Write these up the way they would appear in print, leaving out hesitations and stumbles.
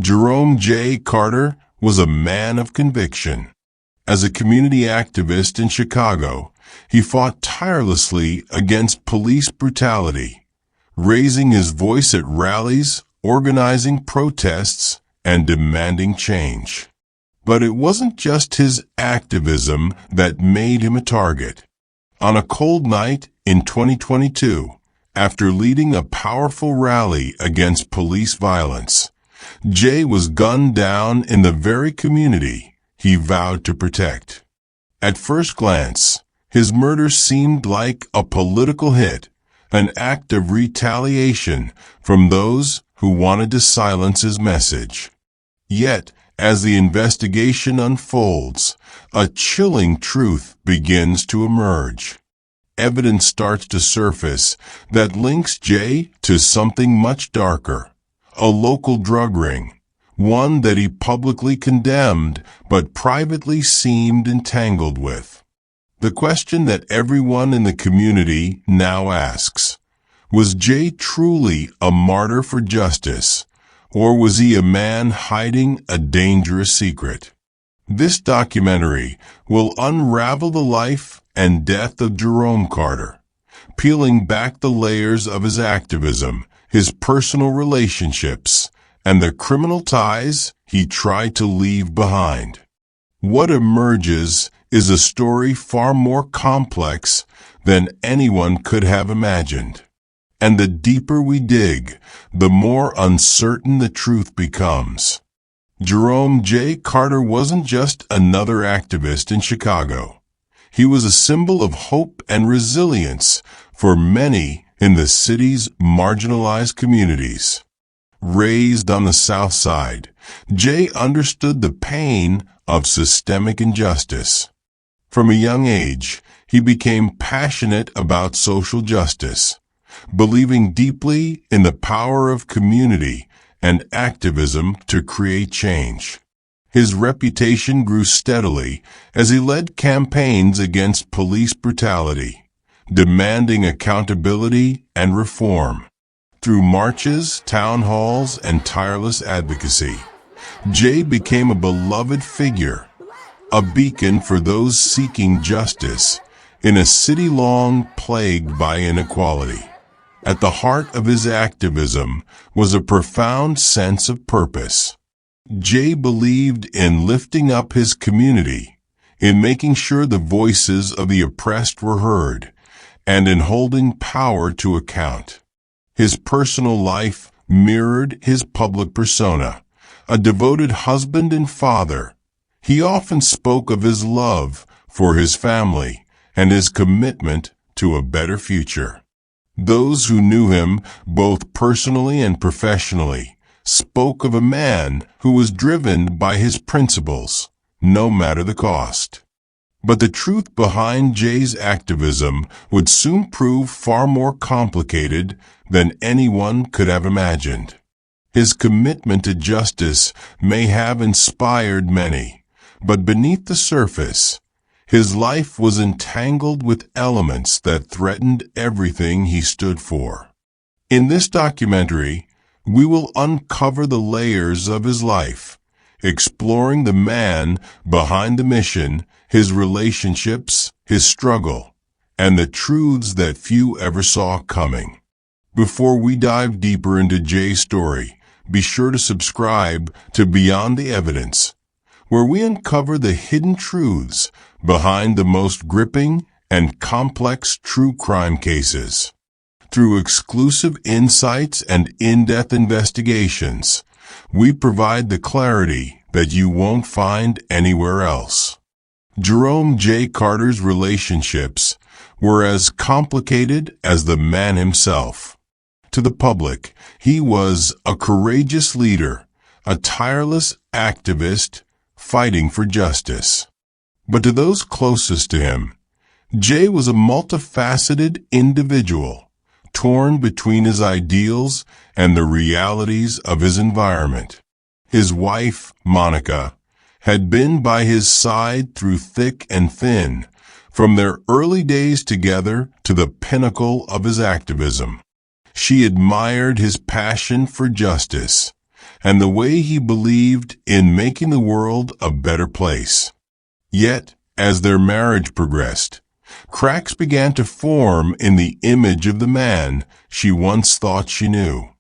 Jerome J. Carter was a man of conviction. As a community activist in Chicago, he fought tirelessly against police brutality, raising his voice at rallies, organizing protests, and demanding change. But it wasn't just his activism that made him a target. On a cold night in 2022, after leading a powerful rally against police violence, Jay was gunned down in the very community he vowed to protect. At first glance, his murder seemed like a political hit, an act of retaliation from those who wanted to silence his message. Yet, as the investigation unfolds, a chilling truth begins to emerge. Evidence starts to surface that links Jay to something much darker, a local drug ring, one that he publicly condemned but privately seemed entangled with. The question that everyone in the community now asks, was Jay truly a martyr for justice, or was he a man hiding a dangerous secret? This documentary will unravel the life and death of Jerome Carter, peeling back the layers of his activism, his personal relationships, and the criminal ties he tried to leave behind. What emerges is a story far more complex than anyone could have imagined. And the deeper we dig, the more uncertain the truth becomes. Jerome J. Carter wasn't just another activist in Chicago. He was a symbol of hope and resilience for many in the city's marginalized communities. Raised on the South Side, Jay understood the pain of systemic injustice. From a young age, he became passionate about social justice, believing deeply in the power of community and activism to create change. His reputation grew steadily as he led campaigns against police brutality, demanding accountability and reform. Through marches, town halls, and tireless advocacy, Jay became a beloved figure, a beacon for those seeking justice in a city long plagued by inequality. At the heart of his activism was a profound sense of purpose. Jay believed in lifting up his community, in making sure the voices of the oppressed were heard, and in holding power to account. His personal life mirrored his public persona, a devoted husband and father. He often spoke of his love for his family and his commitment to a better future. Those who knew him, both personally and professionally, spoke of a man who was driven by his principles, no matter the cost. But the truth behind Jay's activism would soon prove far more complicated than anyone could have imagined. His commitment to justice may have inspired many, but beneath the surface, his life was entangled with elements that threatened everything he stood for. In this documentary, we will uncover the layers of his life, exploring the man behind the mission, his relationships, his struggle, and the truths that few ever saw coming. Before we dive deeper into Jay's story, be sure to subscribe to Beyond the Evidence, where we uncover the hidden truths behind the most gripping and complex true crime cases. Through exclusive insights and in-depth investigations, we provide the clarity that you won't find anywhere else. Jerome J. Carter's relationships were as complicated as the man himself. To the public, he was a courageous leader, a tireless activist fighting for justice. But to those closest to him, Jay was a multifaceted individual, torn between his ideals and the realities of his environment. His wife, Monica, had been by his side through thick and thin, from their early days together to the pinnacle of his activism. She admired his passion for justice, and the way he believed in making the world a better place. Yet, as their marriage progressed, cracks began to form in the image of the man she once thought she knew.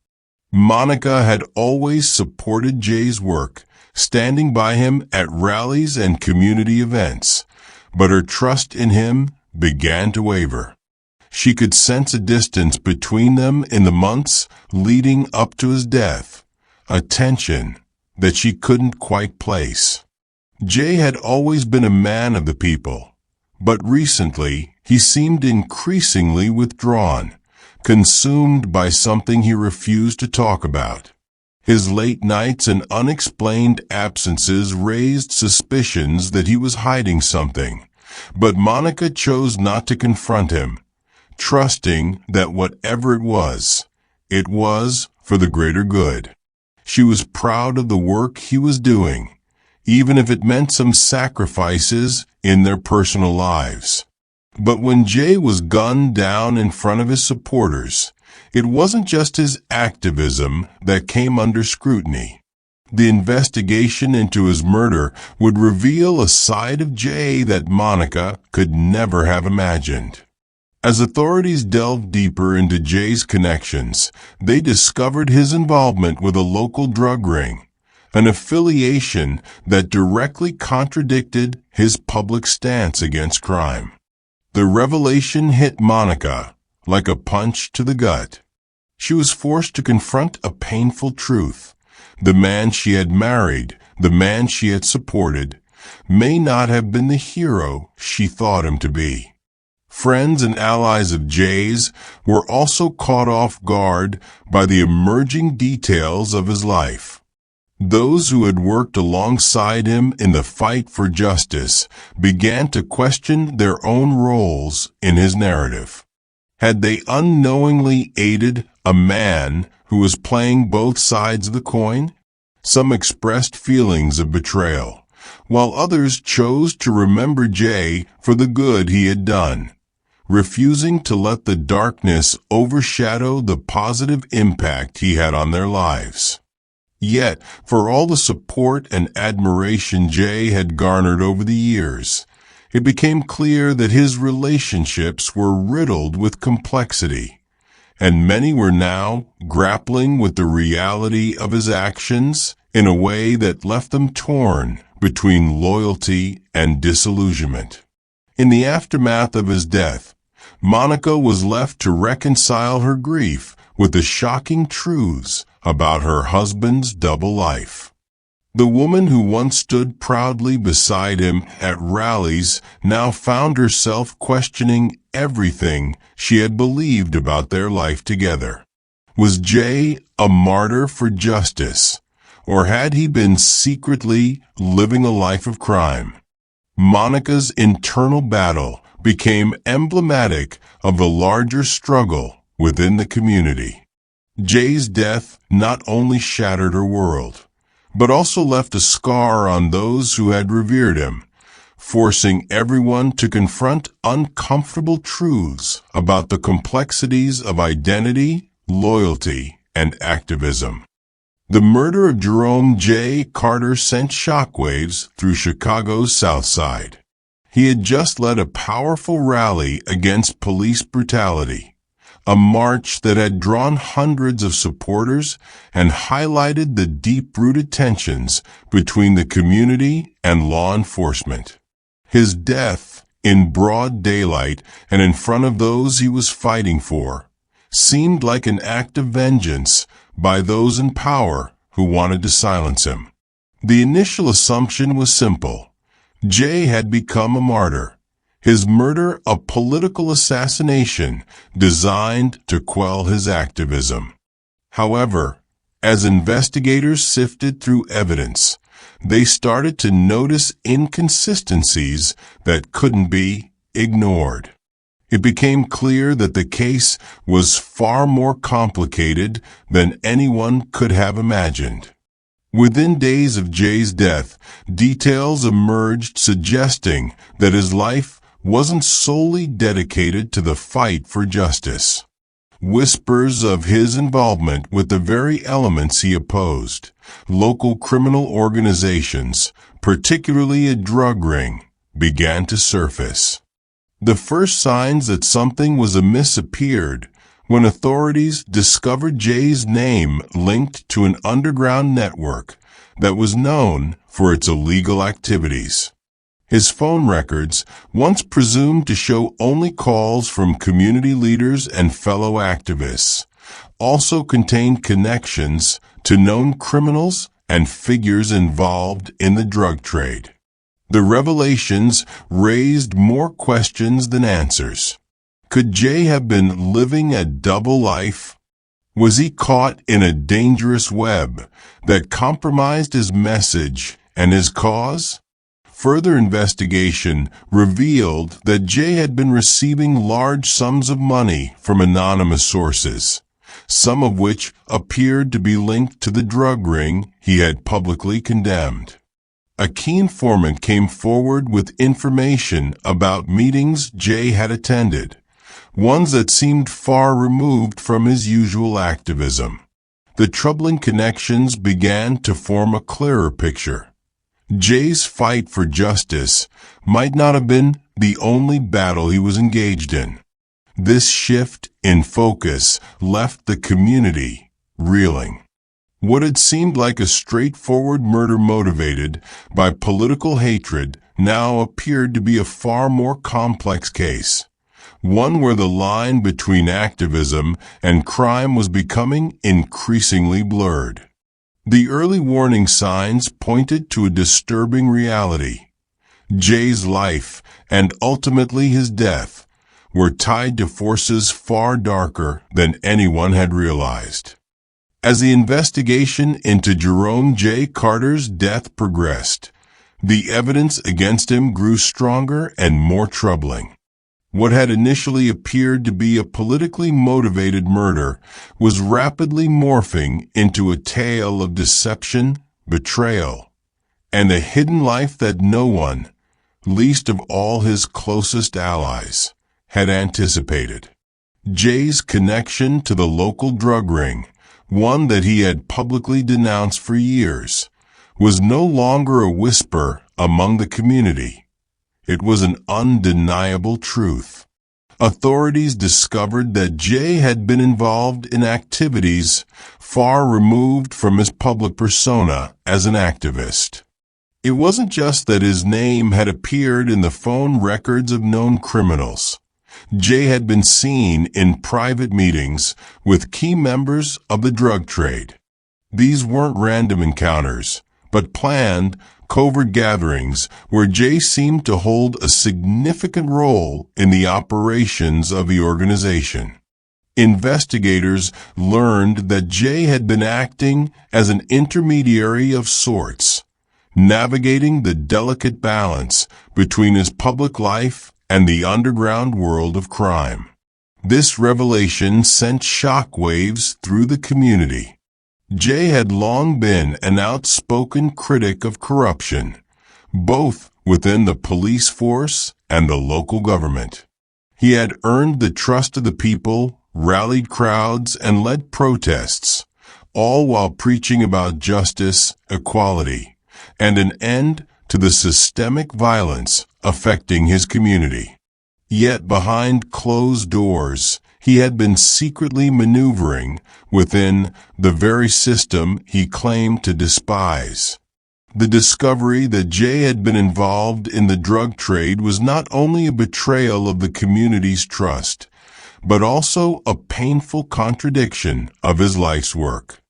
Monica had always supported Jay's work, standing by him at rallies and community events, but her trust in him began to waver. She could sense a distance between them in the months leading up to his death, a tension that she couldn't quite place. Jay had always been a man of the people, but recently he seemed increasingly withdrawn, consumed by something he refused to talk about. His late nights and unexplained absences raised suspicions that he was hiding something, but Monica chose not to confront him, trusting that whatever it was for the greater good. She was proud of the work he was doing, even if it meant some sacrifices in their personal lives. But when Jay was gunned down in front of his supporters, it wasn't just his activism that came under scrutiny. The investigation into his murder would reveal a side of Jay that Monica could never have imagined. As authorities delved deeper into Jay's connections, they discovered his involvement with a local drug ring, an affiliation that directly contradicted his public stance against crime. The revelation hit Monica like a punch to the gut. She was forced to confront a painful truth. The man she had married, the man she had supported, may not have been the hero she thought him to be. Friends and allies of Jay's were also caught off guard by the emerging details of his life. Those who had worked alongside him in the fight for justice began to question their own roles in his narrative. Had they unknowingly aided a man who was playing both sides of the coin? Some expressed feelings of betrayal, while others chose to remember Jay for the good he had done, refusing to let the darkness overshadow the positive impact he had on their lives. Yet, for all the support and admiration Jay had garnered over the years, it became clear that his relationships were riddled with complexity, and many were now grappling with the reality of his actions in a way that left them torn between loyalty and disillusionment. In the aftermath of his death, Monica was left to reconcile her grief with the shocking truths about her husband's double life. The woman who once stood proudly beside him at rallies now found herself questioning everything she had believed about their life together. Was Jay a martyr for justice, or had he been secretly living a life of crime? Monica's internal battle became emblematic of the larger struggle within the community. Jay's death not only shattered her world, but also left a scar on those who had revered him, forcing everyone to confront uncomfortable truths about the complexities of identity, loyalty, and activism. The murder of Jerome J. Carter sent shockwaves through Chicago's South Side. He had just led a powerful rally against police brutality, a march that had drawn hundreds of supporters and highlighted the deep-rooted tensions between the community and law enforcement. His death, in broad daylight and in front of those he was fighting for, seemed like an act of vengeance by those in power who wanted to silence him. The initial assumption was simple. Jay had become a martyr, his murder a political assassination designed to quell his activism. However, as investigators sifted through evidence, they started to notice inconsistencies that couldn't be ignored. It became clear that the case was far more complicated than anyone could have imagined. Within days of Jay's death, details emerged suggesting that his life wasn't solely dedicated to the fight for justice. whispers of his involvement with the very elements he opposed. Local criminal organizations, particularly a drug ring, began to surface. The first signs that something was amiss appeared when authorities discovered Jay's name linked to an underground network that was known for its illegal activities. His phone records, once presumed to show only calls from community leaders and fellow activists, also contained connections to known criminals and figures involved in the drug trade. The revelations raised more questions than answers. Could Jay have been living a double life? Was he caught in a dangerous web that compromised his message and his cause? Further investigation revealed that Jay had been receiving large sums of money from anonymous sources, some of which appeared to be linked to the drug ring he had publicly condemned. A key informant came forward with information about meetings Jay had attended, ones that seemed far removed from his usual activism. The troubling connections began to form a clearer picture. Jay's fight for justice might not have been the only battle he was engaged in. This shift in focus left the community reeling. What had seemed like a straightforward murder motivated by political hatred now appeared to be a far more complex case, one where the line between activism and crime was becoming increasingly blurred. The early warning signs pointed to a disturbing reality. Jay's life, and ultimately his death, were tied to forces far darker than anyone had realized. As the investigation into Jerome J. Carter's death progressed, the evidence against him grew stronger and more troubling. What had initially appeared to be a politically motivated murder was rapidly morphing into a tale of deception, betrayal, and a hidden life that no one, least of all his closest allies, had anticipated. Jay's connection to the local drug ring, one that he had publicly denounced for years, was no longer a whisper among the community. It was an undeniable truth. Authorities discovered that Jay had been involved in activities far removed from his public persona as an activist. It wasn't just that his name had appeared in the phone records of known criminals. Jay had been seen in private meetings with key members of the drug trade. These weren't random encounters, but planned, covert gatherings where Jay seemed to hold a significant role in the operations of the organization. Investigators learned that Jay had been acting as an intermediary of sorts, navigating the delicate balance between his public life and the underground world of crime. This revelation sent shockwaves through the community. Jay had long been an outspoken critic of corruption, both within the police force and the local government. He had earned the trust of the people, rallied crowds, and led protests, all while preaching about justice, equality, and an end to the systemic violence affecting his community. Yet behind closed doors, he had been secretly maneuvering within the very system he claimed to despise. The discovery that Jay had been involved in the drug trade was not only a betrayal of the community's trust, but also a painful contradiction of his life's work.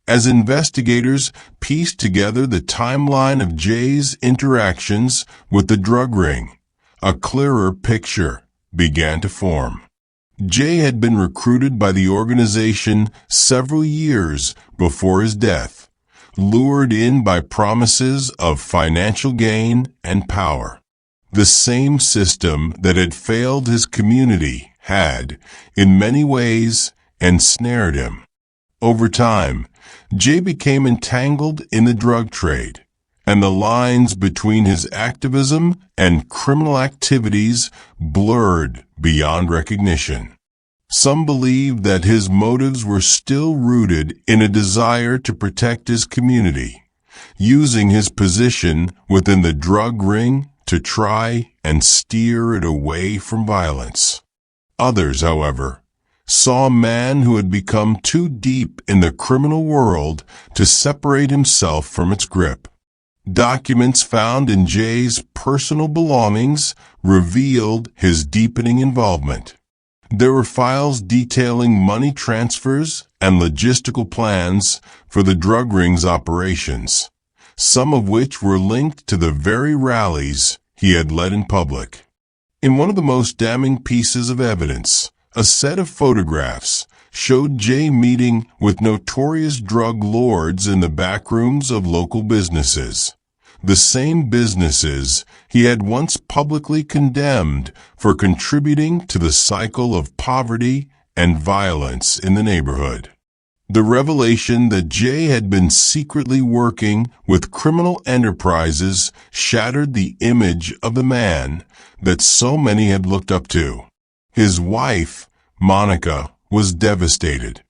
As investigators pieced together the timeline of Jay's interactions with the drug ring, a clearer picture began to form. Jay had been recruited by the organization several years before his death, lured in by promises of financial gain and power. The same system that had failed his community had, in many ways, ensnared him. Over time, Jay became entangled in the drug trade, and the lines between his activism and criminal activities blurred beyond recognition. Some believed that his motives were still rooted in a desire to protect his community, using his position within the drug ring to try and steer it away from violence. Others, however, saw a man who had become too deep in the criminal world to separate himself from its grip. Documents found in Jay's personal belongings revealed his deepening involvement. There were files detailing money transfers and logistical plans for the drug ring's operations, some of which were linked to the very rallies he had led in public. In one of the most damning pieces of evidence, a set of photographs showed Jay meeting with notorious drug lords in the backrooms of local businesses, the same businesses he had once publicly condemned for contributing to the cycle of poverty and violence in the neighborhood. The revelation that Jay had been secretly working with criminal enterprises shattered the image of the man that so many had looked up to. His wife, Monica, was devastated.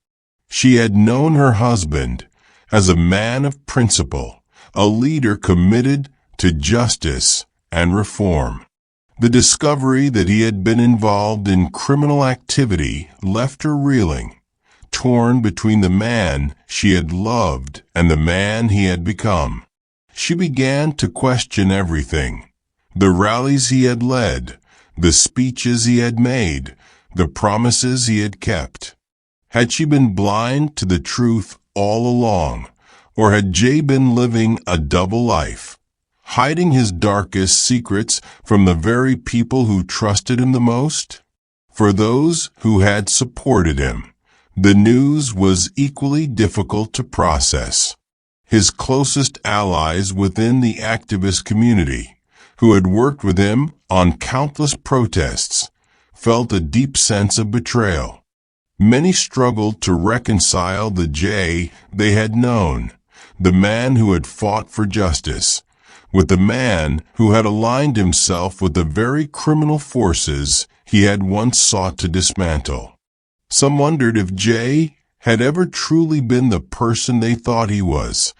She had known her husband as a man of principle, a leader committed to justice and reform. The discovery that he had been involved in criminal activity left her reeling, torn between the man she had loved and the man he had become. She began to question everything: the rallies he had led, the speeches he had made, the promises he had kept. Had she been blind to the truth all along, or had Jay been living a double life, hiding his darkest secrets from the very people who trusted him the most? For those who had supported him, the news was equally difficult to process. His closest allies within the activist community, who had worked with him on countless protests, felt a deep sense of betrayal. Many struggled to reconcile the Jay they had known, the man who had fought for justice, with the man who had aligned himself with the very criminal forces he had once sought to dismantle. Some wondered if Jay had ever truly been the person they thought he was,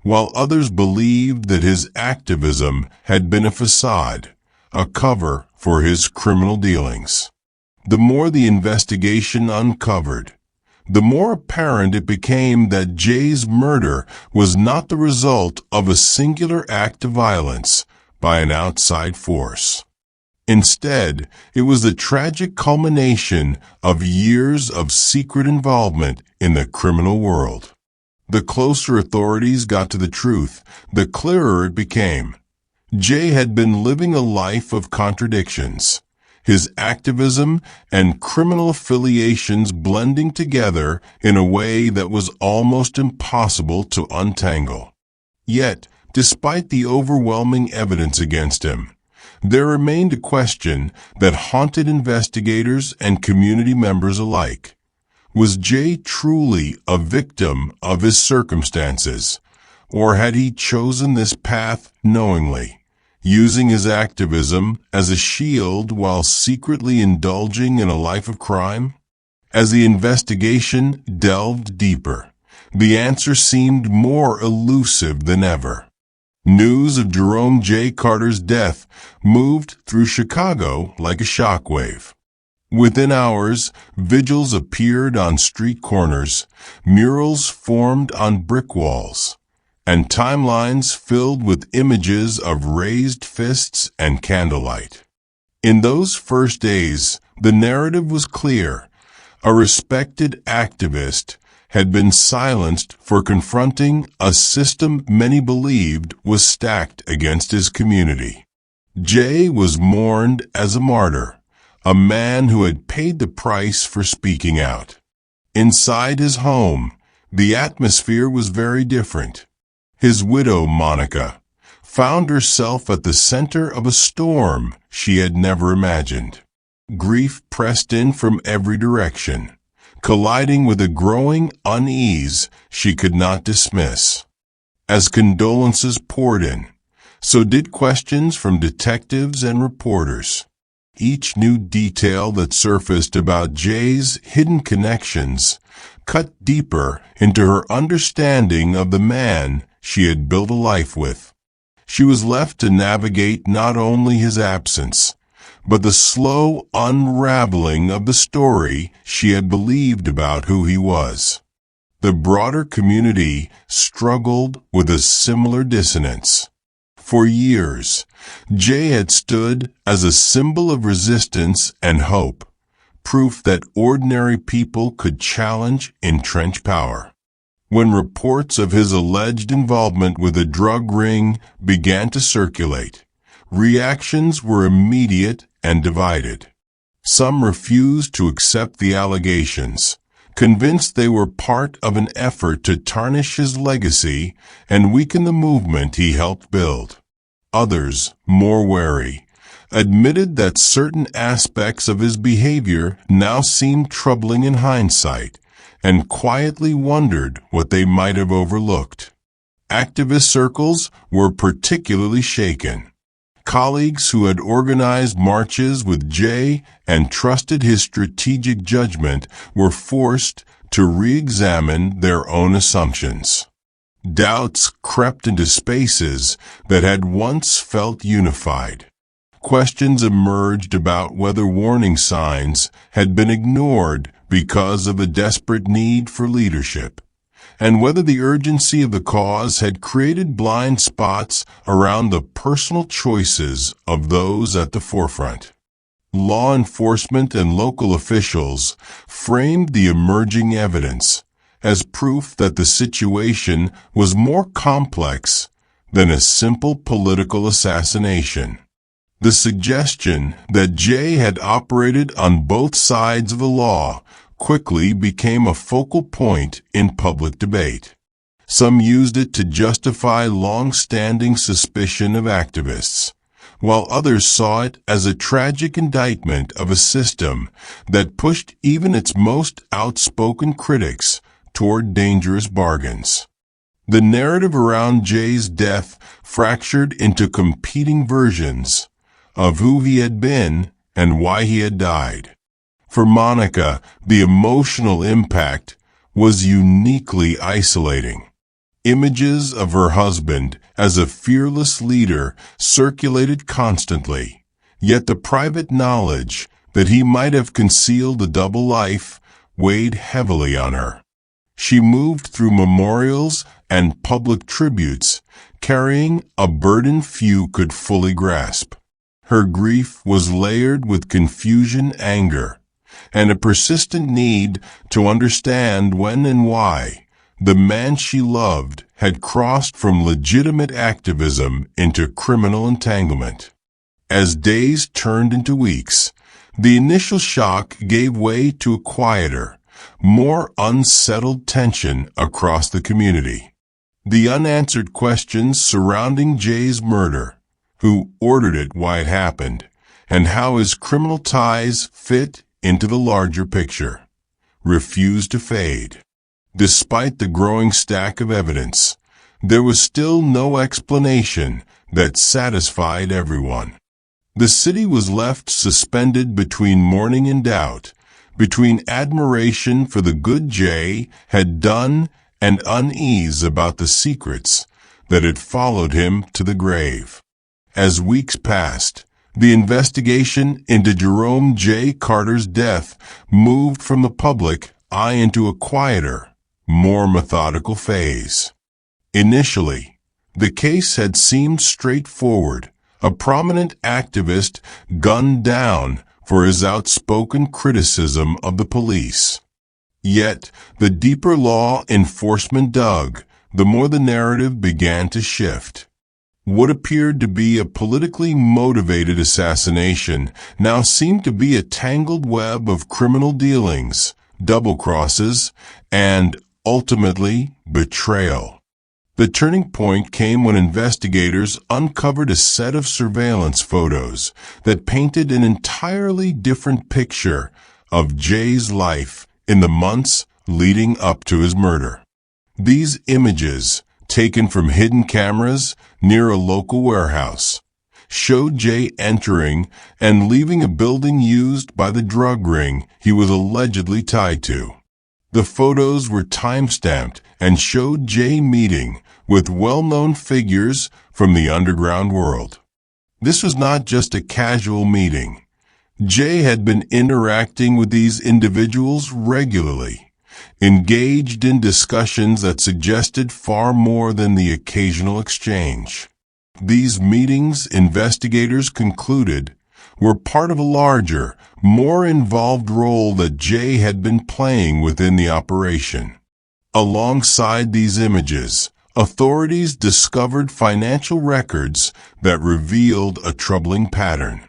while others believed that his activism had been a facade, a cover for his criminal dealings. The more the investigation uncovered, the more apparent it became that Jay's murder was not the result of a singular act of violence by an outside force. Instead, it was the tragic culmination of years of secret involvement in the criminal world. The closer authorities got to the truth, the clearer it became. Jay had been living a life of contradictions, his activism and criminal affiliations blending together in a way that was almost impossible to untangle. Yet, despite the overwhelming evidence against him, there remained a question that haunted investigators and community members alike. Was Jay truly a victim of his circumstances, or had he chosen this path knowingly, using his activism as a shield while secretly indulging in a life of crime? As the investigation delved deeper, the answer seemed more elusive than ever. News of Jerome J. Carter's death moved through Chicago like a shockwave. Within hours, vigils appeared on street corners, murals formed on brick walls, and timelines filled with images of raised fists and candlelight. In those first days, the narrative was clear. A respected activist had been silenced for confronting a system many believed was stacked against his community. Jay was mourned as a martyr, a man who had paid the price for speaking out. Inside his home, the atmosphere was very different. His widow, Monica, found herself at the center of a storm she had never imagined. Grief pressed in from every direction, colliding with a growing unease she could not dismiss. As condolences poured in, so did questions from detectives and reporters. Each new detail that surfaced about Jay's hidden connections cut deeper into her understanding of the man she had built a life with. She was left to navigate not only his absence, but the slow unraveling of the story she had believed about who he was. The broader community struggled with a similar dissonance. For years, Jay had stood as a symbol of resistance and hope, proof that ordinary people could challenge entrenched power. When reports of his alleged involvement with a drug ring began to circulate, reactions were immediate and divided. Some refused to accept the allegations, convinced they were part of an effort to tarnish his legacy and weaken the movement he helped build. Others, more wary, admitted that certain aspects of his behavior now seemed troubling in hindsight, and quietly wondered what they might have overlooked. Activist circles were particularly shaken. Colleagues who had organized marches with Jay and trusted his strategic judgment were forced to re-examine their own assumptions. Doubts crept into spaces that had once felt unified. Questions emerged about whether warning signs had been ignored because of a desperate need for leadership, and whether the urgency of the cause had created blind spots around the personal choices of those at the forefront. Law enforcement and local officials framed the emerging evidence as proof that the situation was more complex than a simple political assassination. The suggestion that Jay had operated on both sides of the law quickly became a focal point in public debate. Some used it to justify long-standing suspicion of activists, while others saw it as a tragic indictment of a system that pushed even its most outspoken critics toward dangerous bargains. The narrative around Jay's death fractured into competing versions of who he had been and why he had died. For Monica, the emotional impact was uniquely isolating. Images of her husband as a fearless leader circulated constantly, yet the private knowledge that he might have concealed a double life weighed heavily on her. She moved through memorials and public tributes, carrying a burden few could fully grasp. Her grief was layered with confusion, anger, and a persistent need to understand when and why the man she loved had crossed from legitimate activism into criminal entanglement. As days turned into weeks, the initial shock gave way to a quieter, more unsettled tension across the community. The unanswered questions surrounding Jay's murder, who ordered it, why it happened, and how his criminal ties fit into the larger picture, refused to fade. Despite the growing stack of evidence, there was still no explanation that satisfied everyone. The city was left suspended between mourning and doubt, between admiration for the good Jay had done and unease about the secrets that had followed him to the grave. As weeks passed, the investigation into Jerome J. Carter's death moved from the public eye into a quieter, more methodical phase. Initially, the case had seemed straightforward, a prominent activist gunned down for his outspoken criticism of the police. Yet, the deeper law enforcement dug, the more the narrative began to shift. What appeared to be a politically motivated assassination now seemed to be a tangled web of criminal dealings, double crosses, and, ultimately, betrayal. The turning point came when investigators uncovered a set of surveillance photos that painted an entirely different picture of Jay's life in the months leading up to his murder. These images, taken from hidden cameras near a local warehouse, showed Jay entering and leaving a building used by the drug ring he was allegedly tied to. The photos were time-stamped and showed Jay meeting with well-known figures from the underground world. This was not just a casual meeting. Jay had been interacting with these individuals regularly, engaged in discussions that suggested far more than the occasional exchange. These meetings, investigators concluded, were part of a larger, more involved role that Jay had been playing within the operation. Alongside these images, authorities discovered financial records that revealed a troubling pattern.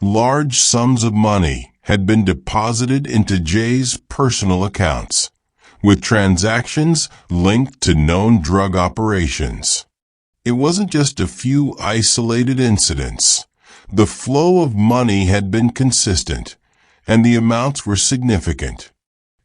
Large sums of money had been deposited into Jay's personal accounts, with transactions linked to known drug operations. It wasn't just a few isolated incidents. The flow of money had been consistent, and the amounts were significant.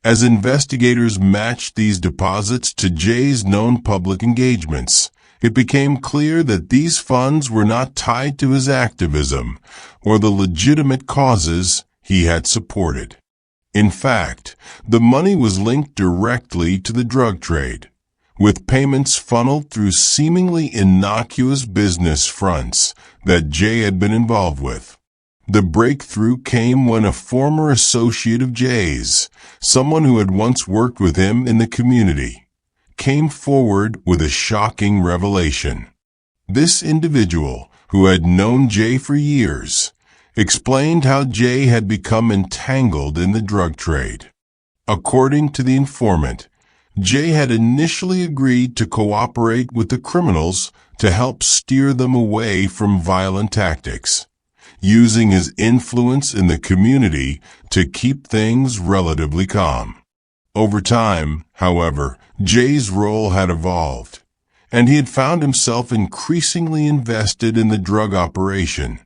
As investigators matched these deposits to Jay's known public engagements, it became clear that these funds were not tied to his activism or the legitimate causes he had supported. In fact, the money was linked directly to the drug trade, with payments funneled through seemingly innocuous business fronts that Jay had been involved with. The breakthrough came when a former associate of Jay's, someone who had once worked with him in the community, came forward with a shocking revelation. This individual, who had known Jay for years, explained how Jay had become entangled in the drug trade. According to the informant, Jay had initially agreed to cooperate with the criminals to help steer them away from violent tactics, using his influence in the community to keep things relatively calm. Over time, however, Jay's role had evolved, and he had found himself increasingly invested in the drug operation,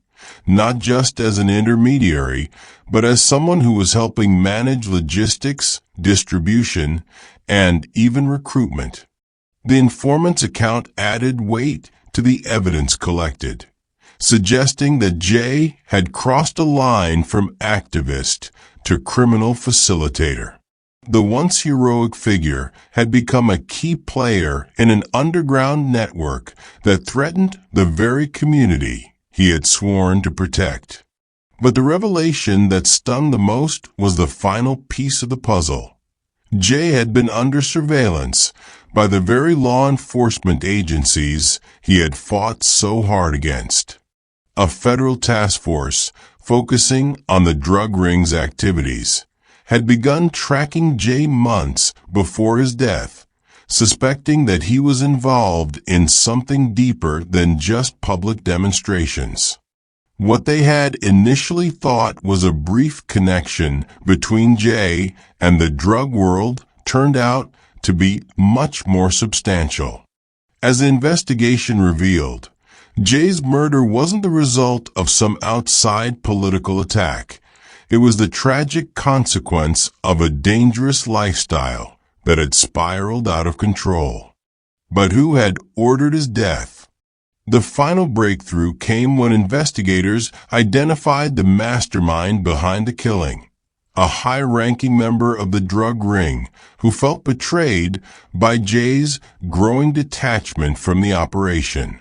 not just as an intermediary, but as someone who was helping manage logistics, distribution, and even recruitment. The informant's account added weight to the evidence collected, suggesting that Jay had crossed a line from activist to criminal facilitator. The once heroic figure had become a key player in an underground network that threatened the very community he had sworn to protect. But the revelation that stung the most was the final piece of the puzzle. Jay had been under surveillance by the very law enforcement agencies he had fought so hard against. A federal task force focusing on the drug ring's activities had begun tracking Jay months before his death, suspecting that he was involved in something deeper than just public demonstrations. What they had initially thought was a brief connection between Jay and the drug world turned out to be much more substantial. As the investigation revealed, Jay's murder wasn't the result of some outside political attack. It was the tragic consequence of a dangerous lifestyle that had spiraled out of control. But who had ordered his death? The final breakthrough came when investigators identified the mastermind behind the killing, a high-ranking member of the drug ring who felt betrayed by Jay's growing detachment from the operation.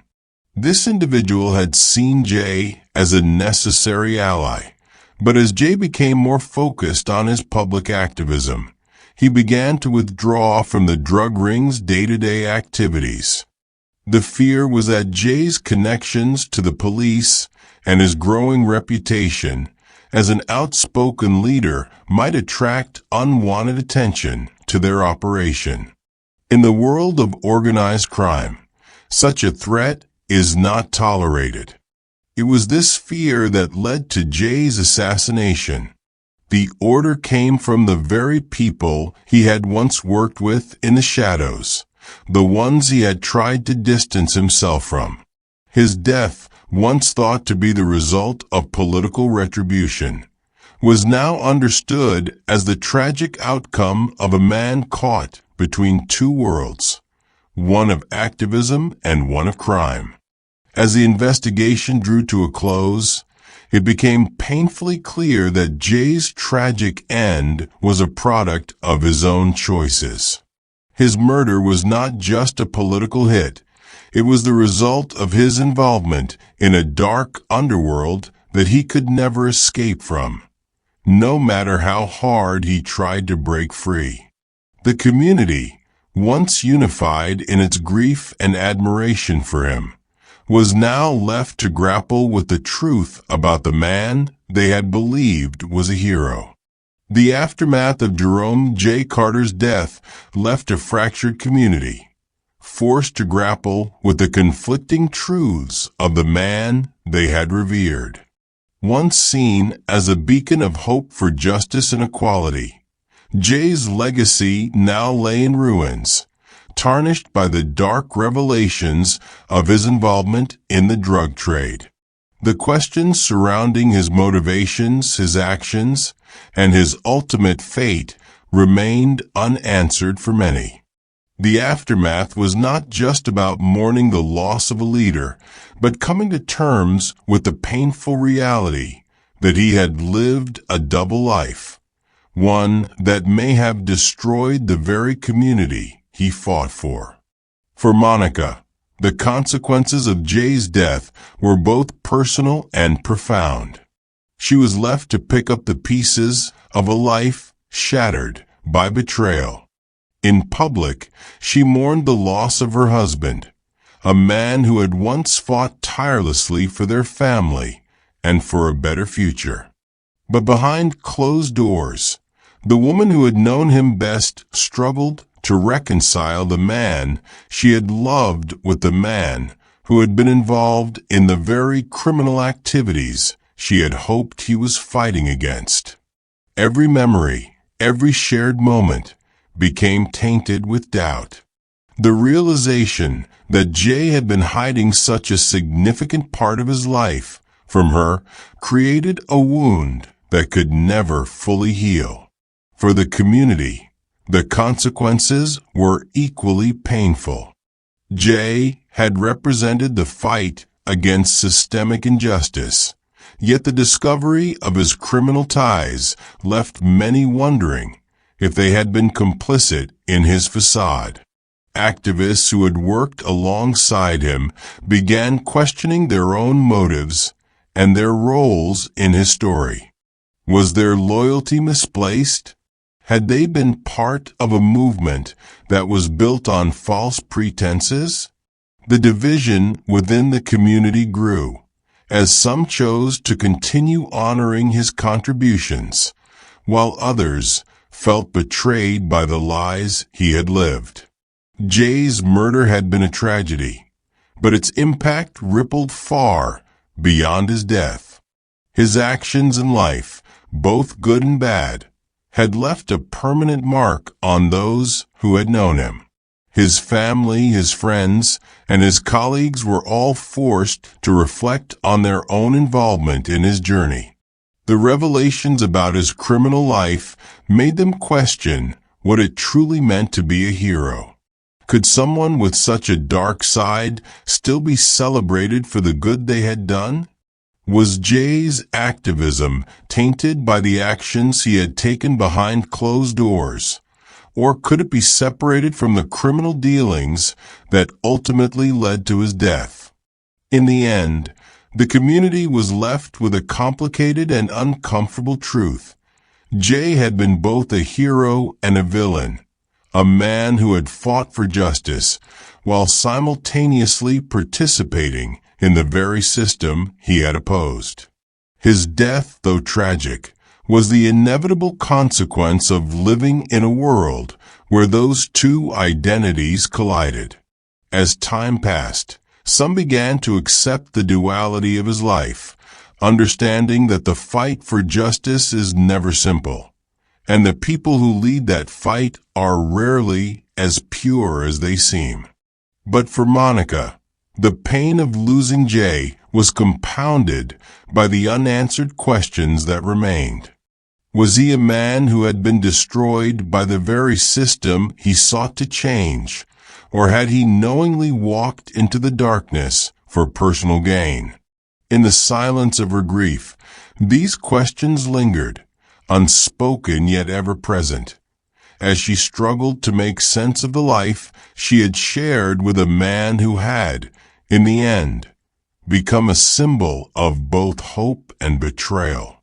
This individual had seen Jay as a necessary ally, but as Jay became more focused on his public activism, he began to withdraw from the drug ring's day-to-day activities. The fear was that Jay's connections to the police and his growing reputation as an outspoken leader might attract unwanted attention to their operation. In the world of organized crime, such a threat is not tolerated. It was this fear that led to Jay's assassination. The order came from the very people he had once worked with in the shadows, the ones he had tried to distance himself from. His death, once thought to be the result of political retribution, was now understood as the tragic outcome of a man caught between two worlds, one of activism and one of crime. As the investigation drew to a close, it became painfully clear that Jay's tragic end was a product of his own choices. His murder was not just a political hit. It was the result of his involvement in a dark underworld that he could never escape from, no matter how hard he tried to break free. The community, once unified in its grief and admiration for him, was now left to grapple with the truth about the man they had believed was a hero. The aftermath of Jerome J. Carter's death left a fractured community, forced to grapple with the conflicting truths of the man they had revered. Once seen as a beacon of hope for justice and equality, Jay's legacy now lay in ruins, tarnished by the dark revelations of his involvement in the drug trade. The questions surrounding his motivations, his actions, and his ultimate fate remained unanswered for many. The aftermath was not just about mourning the loss of a leader, but coming to terms with the painful reality that he had lived a double life, one that may have destroyed the very community he fought for. For Monica, the consequences of Jay's death were both personal and profound. She was left to pick up the pieces of a life shattered by betrayal. In public, she mourned the loss of her husband, a man who had once fought tirelessly for their family and for a better future. But behind closed doors, the woman who had known him best struggled to reconcile the man she had loved with the man who had been involved in the very criminal activities she had hoped he was fighting against. Every memory, every shared moment, became tainted with doubt. The realization that Jay had been hiding such a significant part of his life from her created a wound that could never fully heal. For the community, the consequences were equally painful. Jay had represented the fight against systemic injustice, yet the discovery of his criminal ties left many wondering if they had been complicit in his facade. Activists who had worked alongside him began questioning their own motives and their roles in his story. Was their loyalty misplaced? Had they been part of a movement that was built on false pretenses? The division within the community grew, as some chose to continue honoring his contributions, while others felt betrayed by the lies he had lived. Jay's murder had been a tragedy, but its impact rippled far beyond his death. His actions in life, both good and bad, had left a permanent mark on those who had known him. His family, his friends, and his colleagues were all forced to reflect on their own involvement in his journey. The revelations about his criminal life made them question what it truly meant to be a hero. Could someone with such a dark side still be celebrated for the good they had done? Was Jay's activism tainted by the actions he had taken behind closed doors, or could it be separated from the criminal dealings that ultimately led to his death? In the end, the community was left with a complicated and uncomfortable truth. Jay had been both a hero and a villain, a man who had fought for justice while simultaneously participating in the very system he had opposed. His death, though tragic, was the inevitable consequence of living in a world where those two identities collided. As time passed, some began to accept the duality of his life, understanding that the fight for justice is never simple, and the people who lead that fight are rarely as pure as they seem. But for Monica, the pain of losing Jay was compounded by the unanswered questions that remained. Was he a man who had been destroyed by the very system he sought to change, or had he knowingly walked into the darkness for personal gain? In the silence of her grief, these questions lingered, unspoken yet ever present, as she struggled to make sense of the life she had shared with a man who had, in the end, become a symbol of both hope and betrayal.